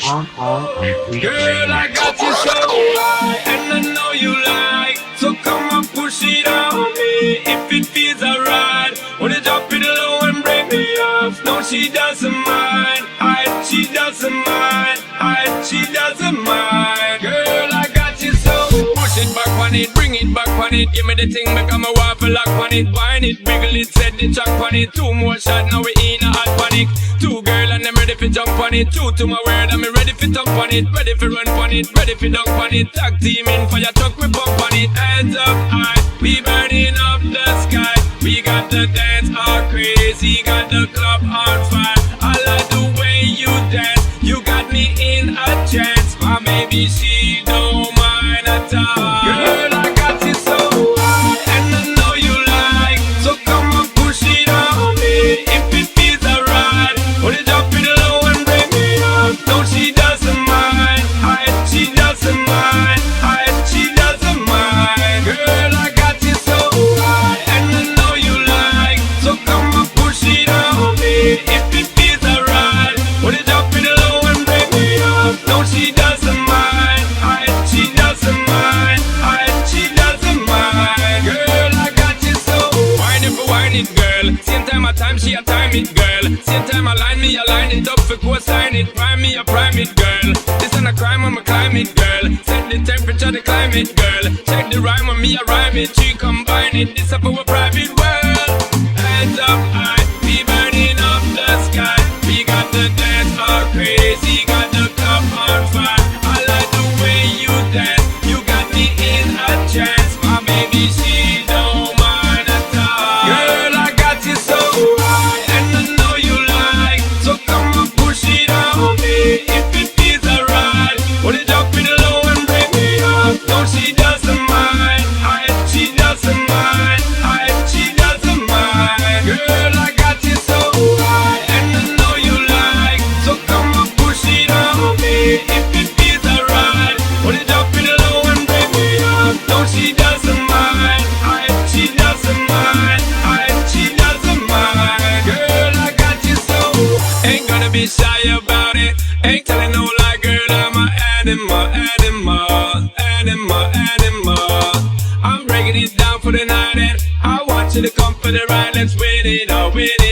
Girl, I got you so high, and I know you like. So come and push it on me if it feels alright. Wanna drop it low and break me off? No, she doesn't mind. She doesn't mind. She doesn't mind. Girl, I got you so. Push it back on it, bring it back on it. Give me the thing, make I'm a waffle lock on it. Wine it, wiggle it, set the track on it. 2 more shots, now we in a hot panic. 2 girl and I'm ready for jump on it. 2 to my word, I'm ready for thump on it. Ready for run on it, ready for dunk on it. Tag team in fire truck, we bump on it. Hands up high, we burning up the sky. We got the dance all crazy, got the club on fire. I like the way you dance, you got me in a trance. My baby, she don't mind at all. Girl, I got you so high, and I know you like. So come and push it on me if it feels alright. Wanna drop it low and break me up? No, she doesn't mind. She doesn't mind. She doesn't mind. Girl, I got you so high, and I know you like. So come and push it on me if it feels alright. Wanna drop it low and break me up? No, she doesn't mind. She doesn't mind. She doesn't mind. Girl, I got you so. Wine it for wine it, girl. Same time I time, she a time it, girl. Same time I line me, I line it up for co-sign it. Prime me, I prime it, girl. This ain't a crime, I'm a climb it, girl. Set the temperature, the climate, girl. Check the rhyme on me, I rhyme it. She combine it, this up our private world. Hands up high, we burning up the sky. We got the dance all crazy, got the club on fire. I like the way you dance, you got me in a trance. My baby, she don't mind at all. Girl, I got you so high, and I know you like. So come and push it on me if it feels alright. Wanna drop it low and break me up? No, she doesn't mind. She doesn't mind. She doesn't mind. Girl, I got you so high, and I know you like. So come and push it on me if it feels alright. Wanna drop it low and break me up? No, she doesn't mind. She doesn't mind. She doesn't mind. Girl, I got you so. Ain't gonna be shy about it. Ain't telling no lie, girl, I'm an animal. I'm breaking it down for the night, and I want you to come for the ride. Let's win it all, win it.